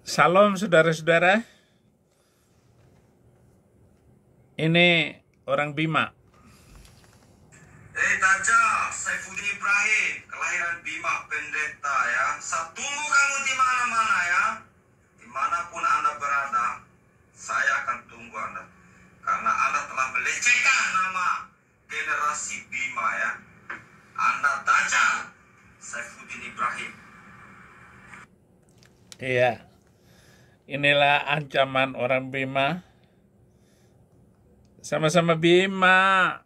Salam saudara-saudara, ini orang Bima. Taja, Saifuddin Ibrahim, kelahiran Bima Pendeta ya. Saya tunggu kamu di mana-mana ya. Dimanapun Anda berada, saya akan tunggu Anda. Karena Anda telah melecehkan nama generasi Bima ya. Anda Taja, Saifuddin Ibrahim. Iya, inilah ancaman orang Bima. Sama-sama Bima.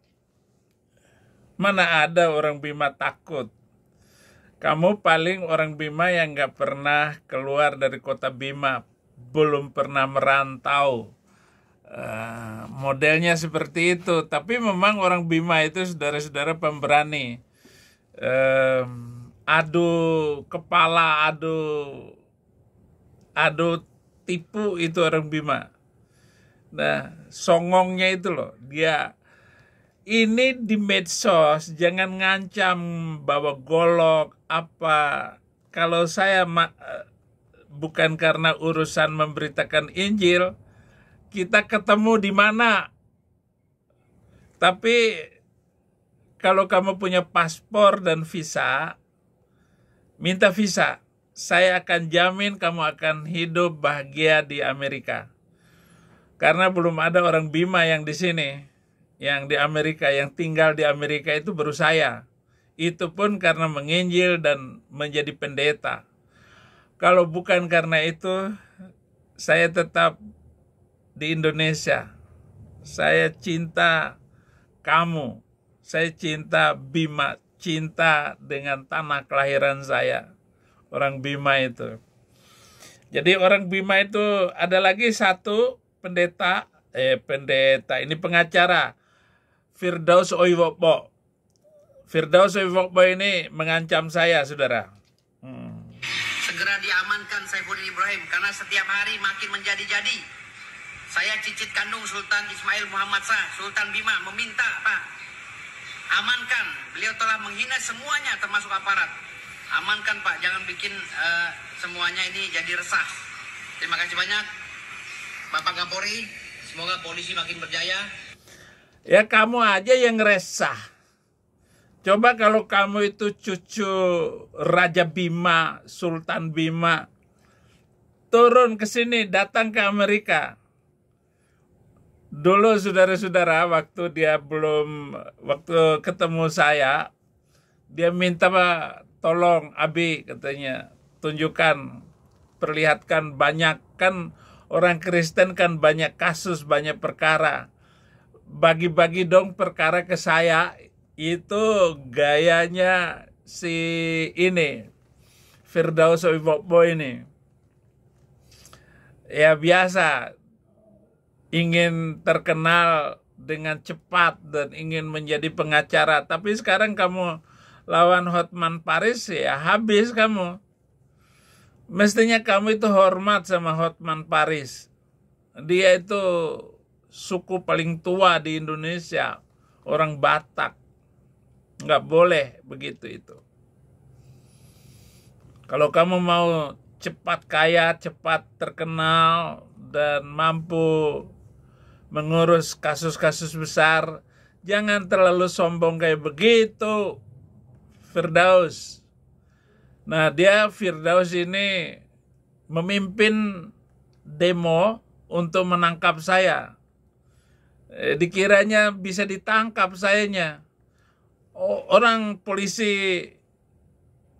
Mana ada orang Bima takut? Kamu paling orang Bima yang gak pernah keluar dari kota Bima, belum pernah merantau. Modelnya seperti itu. Tapi memang orang Bima itu saudara-saudara pemberani. Adu kepala, adu tipu itu orang Bima. Nah, songongnya itu loh, dia ini di medsos jangan ngancam bawa golok apa. Kalau saya bukan karena urusan memberitakan Injil, kita ketemu di mana. Tapi kalau kamu punya paspor dan visa, minta visa. Saya akan jamin kamu akan hidup bahagia di Amerika. Karena belum ada orang Bima yang di sini, yang di Amerika, yang tinggal di Amerika itu baru saya. Itu pun karena menginjil dan menjadi pendeta. Kalau bukan karena itu, saya tetap di Indonesia. Saya cinta kamu. Saya cinta Bima, cinta dengan tanah kelahiran saya. Orang Bima itu. Jadi orang Bima itu ada lagi satu pendeta, ini pengacara. Firdaus Oiwokbo. Firdaus Oiwokbo ini mengancam saya, saudara. Segera diamankan Saifuddin Ibrahim karena setiap hari makin menjadi-jadi. Saya cicit kandung Sultan Ismail Muhammad Shah, Sultan Bima, meminta, Pak, amankan. Beliau telah menghina semuanya termasuk aparat. Amankan, Pak, jangan bikin semuanya ini jadi resah. Terima kasih banyak Bapak Kapolri, semoga polisi makin berjaya. Ya kamu aja yang resah. Coba kalau kamu itu cucu Raja Bima, Sultan Bima, turun ke sini, datang ke Amerika. Dulu saudara-saudara, waktu ketemu saya, dia minta, Pak, tolong Abi, katanya, tunjukkan, perlihatkan banyak, kan orang Kristen kan banyak kasus, banyak perkara. Bagi-bagi dong perkara ke saya. Itu gayanya si ini, Firdaus Oiwokbo ini. Ya biasa, ingin terkenal dengan cepat dan ingin menjadi pengacara. Tapi sekarang kamu lawan Hotman Paris, ya habis kamu. Mestinya kamu itu hormat sama Hotman Paris. Dia itu suku paling tua di Indonesia, orang Batak. Nggak boleh begitu itu. Kalau kamu mau cepat kaya, cepat terkenal, dan mampu mengurus kasus-kasus besar, jangan terlalu sombong kayak begitu, Firdaus. Nah, Firdaus ini memimpin demo untuk menangkap saya. Dikiranya bisa ditangkap sayanya. Orang polisi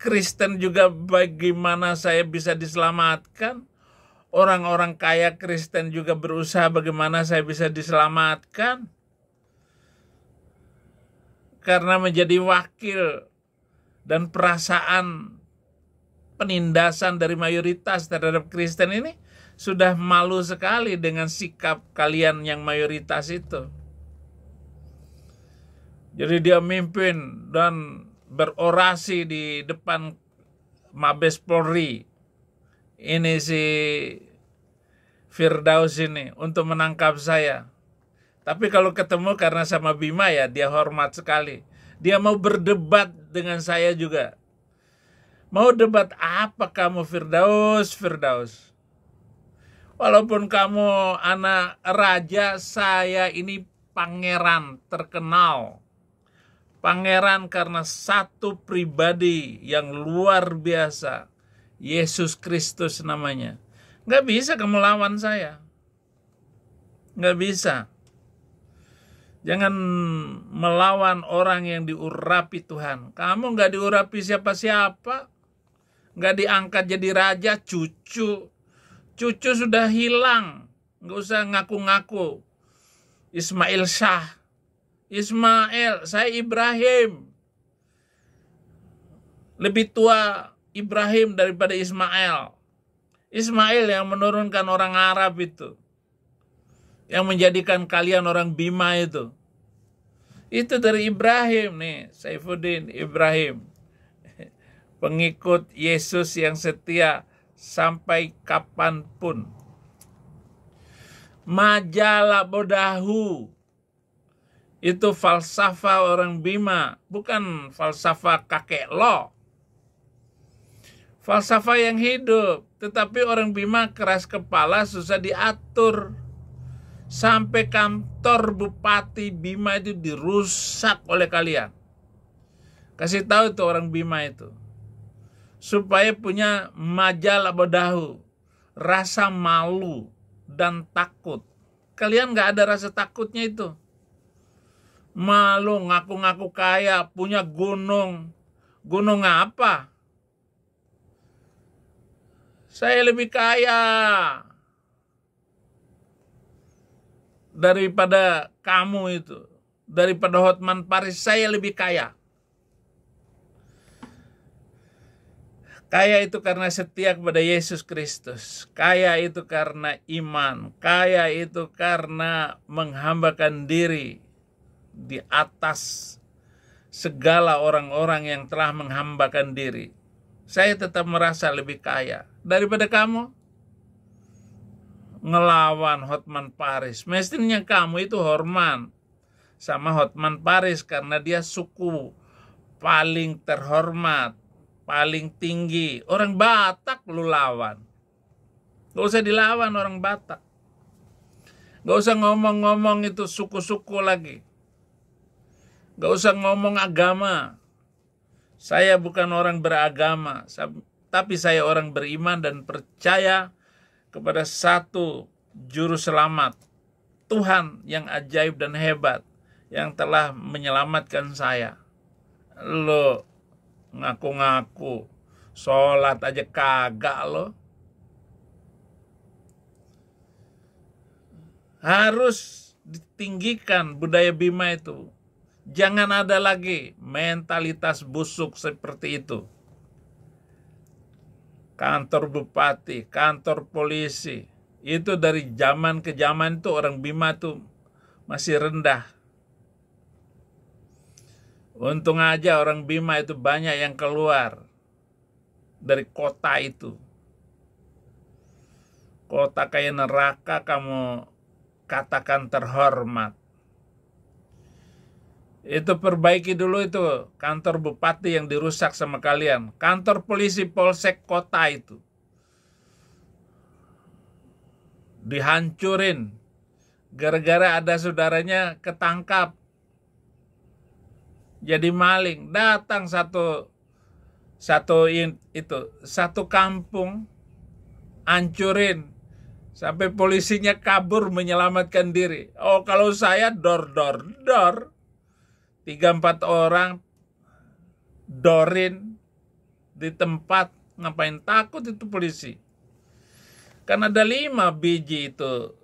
Kristen juga bagaimana saya bisa diselamatkan. Orang-orang kaya Kristen juga berusaha bagaimana saya bisa diselamatkan. Karena menjadi wakil dan perasaan penindasan dari mayoritas terhadap Kristen ini sudah malu sekali dengan sikap kalian yang mayoritas itu. Jadi dia mimpin dan berorasi di depan Mabes Polri. Ini si Firdaus ini untuk menangkap saya. Tapi kalau ketemu karena sama Bima ya dia hormat sekali. Dia mau berdebat dengan saya juga. Mau debat apa kamu Firdaus? Walaupun kamu anak raja, saya ini pangeran terkenal. Pangeran karena satu pribadi yang luar biasa. Yesus Kristus namanya. Nggak bisa kamu lawan saya. Nggak bisa. Jangan melawan orang yang diurapi Tuhan. Kamu nggak diurapi siapa-siapa. Nggak diangkat jadi raja, cucu. Cucu sudah hilang. Nggak usah ngaku-ngaku. Ismail Shah. Ismail, saya Ibrahim. Lebih tua Ibrahim daripada Ismail. Ismail yang menurunkan orang Arab itu. Yang menjadikan kalian orang Bima itu. Itu dari Ibrahim nih, Saifuddin Ibrahim. Pengikut Yesus yang setia sampai kapanpun. Majalah bodahu. Itu falsafah orang Bima, bukan falsafah kakek lo. Falsafah yang hidup, tetapi orang Bima keras kepala, susah diatur. Sampai kantor Bupati Bima itu dirusak oleh kalian. Kasih tahu tuh orang Bima itu. Supaya punya majalah bodahu, rasa malu dan takut. Kalian gak ada rasa takutnya itu. Malu, ngaku-ngaku kaya, punya gunung. Gunung apa? Saya lebih kaya daripada kamu itu. Daripada Hotman Paris, saya lebih kaya. Kaya itu karena setia kepada Yesus Kristus. Kaya itu karena iman. Kaya itu karena menghambakan diri di atas segala orang-orang yang telah menghambakan diri. Saya tetap merasa lebih kaya daripada kamu. Ngelawan Hotman Paris. Mestinya kamu itu hormat sama Hotman Paris karena dia suku paling terhormat, paling tinggi. Orang Batak lu lawan. Gak usah dilawan orang Batak. Gak usah ngomong-ngomong itu suku-suku lagi. Gak usah ngomong agama. Saya bukan orang beragama, tapi saya orang beriman dan percaya kepada satu juru selamat, Tuhan yang ajaib dan hebat, yang telah menyelamatkan saya. Lo ngaku-ngaku, sholat aja kagak lo. Harus ditinggikan budaya Bima itu. Jangan ada lagi mentalitas busuk seperti itu. Kantor bupati, kantor polisi, itu dari zaman ke zaman itu orang Bima tuh masih rendah. Untung aja orang Bima itu banyak yang keluar dari kota itu. Kota kayak neraka kamu katakan terhormat. Itu perbaiki dulu itu kantor bupati yang dirusak sama kalian. Kantor polisi polsek kota itu dihancurin gara-gara ada saudaranya ketangkap jadi maling. Datang satu kampung hancurin sampai polisinya kabur menyelamatkan diri. Oh, kalau saya dor 3-4 orang dorin di tempat, ngapain takut itu polisi. Kan ada 5 biji itu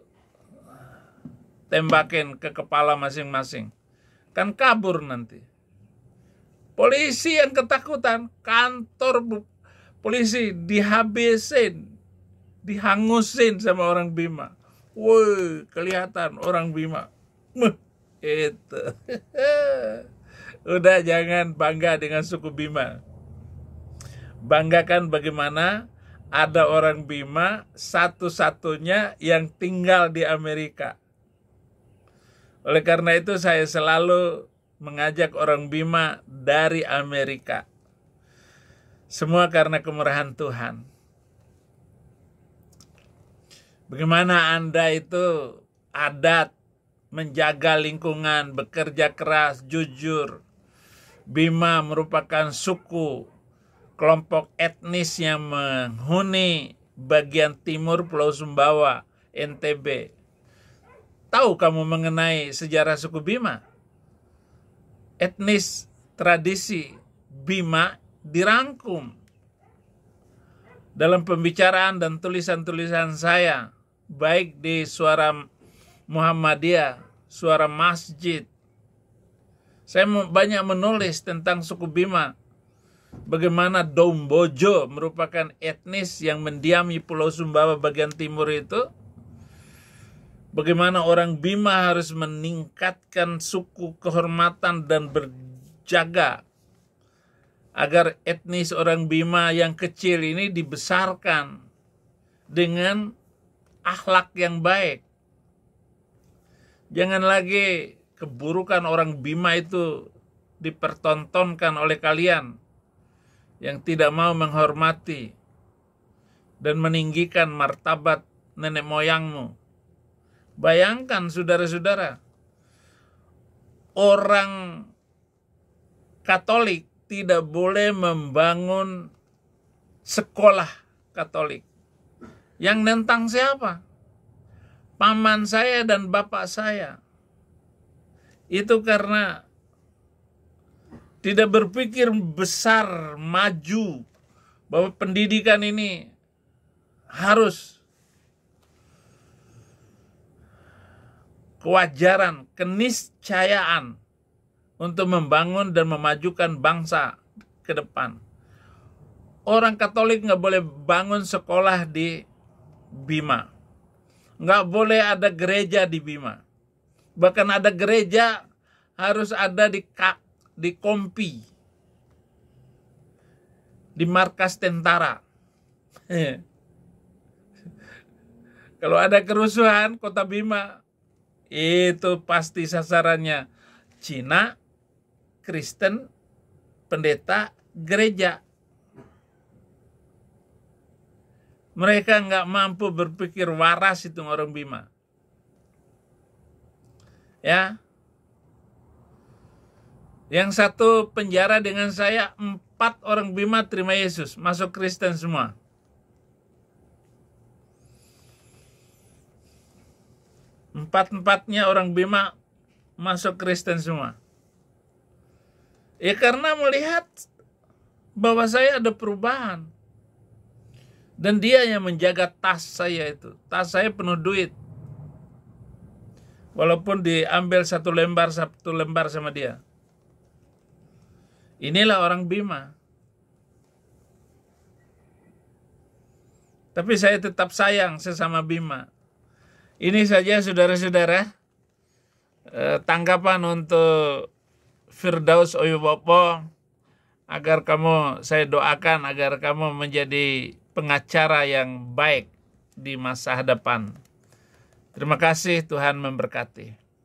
tembakin ke kepala masing-masing. Kan kabur nanti. Polisi yang ketakutan, kantor polisi dihabisin, dihangusin sama orang Bima. Woi, kelihatan orang Bima. Itu. Udah, jangan bangga dengan suku Bima. Banggakan bagaimana ada orang Bima satu-satunya yang tinggal di Amerika. Oleh karena itu saya selalu mengajak orang Bima dari Amerika. Semua karena kemurahan Tuhan. Bagaimana Anda itu adat, menjaga lingkungan, bekerja keras, jujur. Bima merupakan suku, kelompok etnis yang menghuni bagian timur Pulau Sumbawa, NTB. Tahu kamu mengenai sejarah suku Bima? Etnis tradisi Bima dirangkum dalam pembicaraan dan tulisan-tulisan saya, baik di Suara Muhammadiyah, Suara Masjid. Saya banyak menulis tentang suku Bima. Bagaimana Dombojo merupakan etnis yang mendiami Pulau Sumbawa bagian timur itu. Bagaimana orang Bima harus meningkatkan suku kehormatan dan berjaga agar etnis orang Bima yang kecil ini dibesarkan dengan akhlak yang baik. Jangan lagi keburukan orang Bima itu dipertontonkan oleh kalian yang tidak mau menghormati dan meninggikan martabat nenek moyangmu. Bayangkan saudara-saudara, orang Katolik tidak boleh membangun sekolah Katolik. Yang nentang siapa? Paman saya dan bapak saya. Itu karena tidak berpikir besar, maju, bahwa pendidikan ini harus kewajaran, keniscayaan untuk membangun dan memajukan bangsa ke depan. Orang Katolik nggak boleh bangun sekolah di Bima. Nggak boleh ada gereja di Bima. Bahkan ada gereja harus ada di Kompi, di markas tentara. Kalau ada kerusuhan kota Bima, itu pasti sasarannya Cina, Kristen, pendeta, gereja. Mereka nggak mampu berpikir waras itu orang Bima. Ya, yang satu penjara dengan saya, 4 orang Bima terima Yesus, masuk Kristen semua. Empat-empatnya orang Bima masuk Kristen semua. Ya karena melihat bahwa saya ada perubahan. Dan dia yang menjaga tas saya itu. Tas saya penuh duit. Walaupun diambil satu lembar sama dia. Inilah orang Bima. Tapi saya tetap sayang sesama Bima. Ini saja saudara-saudara, tanggapan untuk Firdaus Oyubopo, agar saya doakan agar kamu menjadi pengacara yang baik di masa hadapan. Terima kasih, Tuhan memberkati.